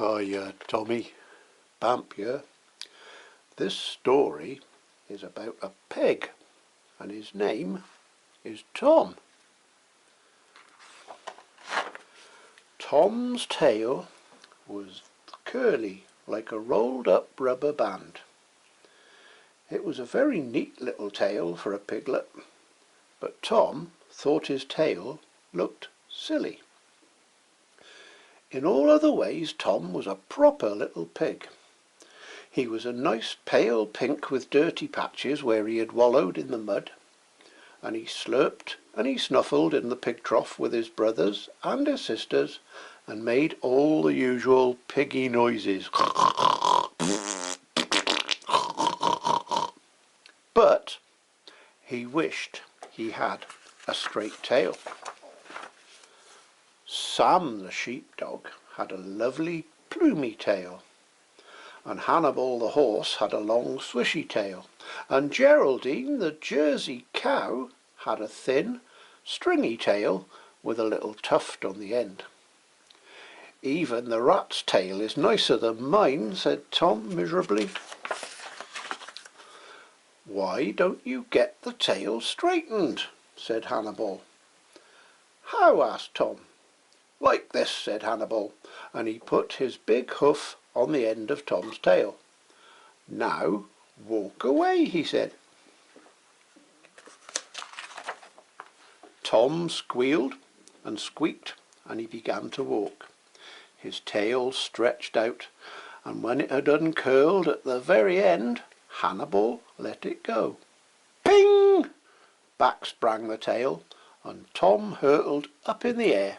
Hi, Tommy Bamp here. This story is about a pig and his name is Tom. Tom's tail was curly like a rolled up rubber band. It was a very neat little tail for a piglet, but Tom thought his tail looked silly. In all other ways Tom was a proper little pig. He was a nice pale pink with dirty patches where he had wallowed in the mud, and he slurped and he snuffled in the pig trough with his brothers and his sisters and made all the usual piggy noises. But he wished he had a straight tail. Sam the sheepdog had a lovely plumy tail, and Hannibal the horse had a long swishy tail, and Geraldine the Jersey cow had a thin stringy tail with a little tuft on the end. Even the rat's tail is nicer than mine, said Tom miserably. Why don't you get the tail straightened? Said Hannibal. How? Asked Tom. Like this, said Hannibal, and he put his big hoof on the end of Tom's tail. Now walk away, he said. Tom squealed and squeaked and he began to walk. His tail stretched out, and when it had uncurled at the very end, Hannibal let it go. Ping! Back sprang the tail, and Tom hurtled up in the air.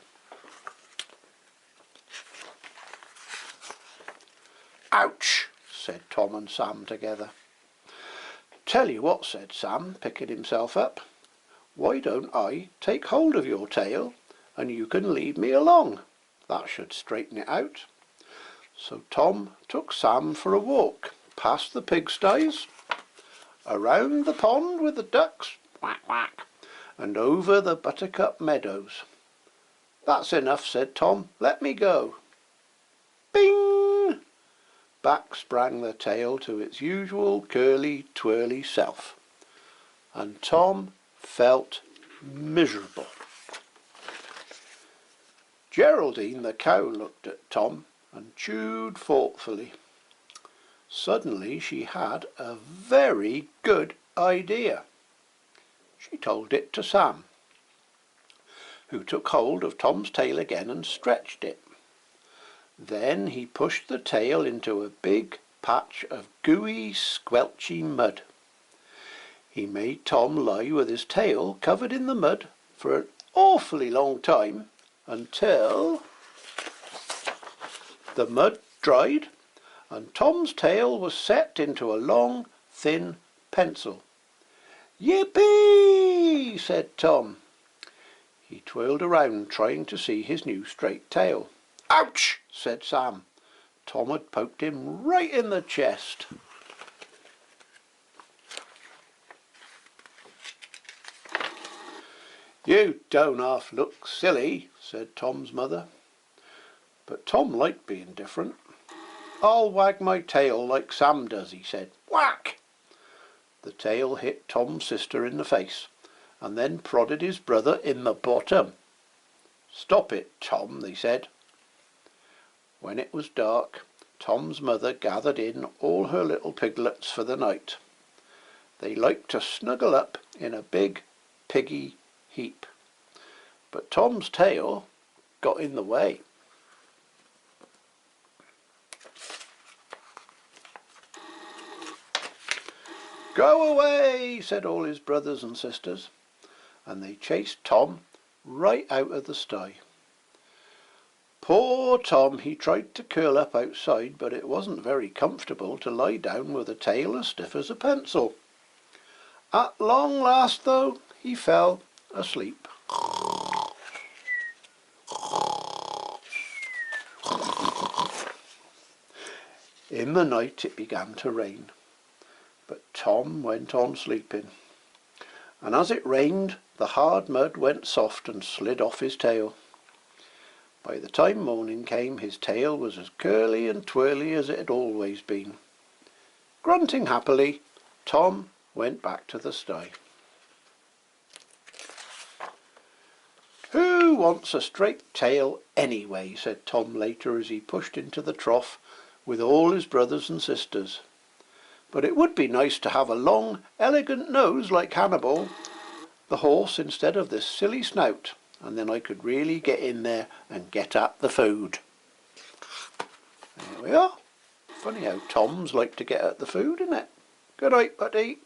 Ouch! Said Tom and Sam together. Tell you what, said Sam, picking himself up. Why don't I take hold of your tail and you can lead me along? That should straighten it out. So Tom took Sam for a walk, past the pigsties, around the pond with the ducks, whack whack, and over the buttercup meadows. That's enough, said Tom. Let me go. Bing! Back sprang the tail to its usual curly twirly self, and Tom felt miserable. Geraldine the cow looked at Tom and chewed thoughtfully. Suddenly she had a very good idea. She told it to Sam, who took hold of Tom's tail again and stretched it. Then he pushed the tail into a big patch of gooey, squelchy mud. He made Tom lie with his tail covered in the mud for an awfully long time until the mud dried and Tom's tail was set into a long, thin pencil. Yippee! Said Tom. He twirled around trying to see his new straight tail. Ouch! Said Sam. Tom had poked him right in the chest. You don't half look silly, said Tom's mother. But Tom liked being different. I'll wag my tail like Sam does, he said. Whack! The tail hit Tom's sister in the face and then prodded his brother in the bottom. Stop it, Tom, they said. When it was dark, Tom's mother gathered in all her little piglets for the night. They liked to snuggle up in a big piggy heap, but Tom's tail got in the way. Go away, said all his brothers and sisters, and they chased Tom right out of the sty. Poor Tom, he tried to curl up outside, but it wasn't very comfortable to lie down with a tail as stiff as a pencil. At long last, though, he fell asleep. In the night it began to rain, but Tom went on sleeping, and as it rained the hard mud went soft and slid off his tail. By the time morning came, his tail was as curly and twirly as it had always been. Grunting happily, Tom went back to the sty. "Who wants a straight tail anyway?" said Tom later as he pushed into the trough with all his brothers and sisters. "But it would be nice to have a long, elegant nose like Hannibal the horse instead of this silly snout, and then I could really get in there and get at the food." There we are. Funny how Toms like to get at the food, isn't it? Good night, buddy.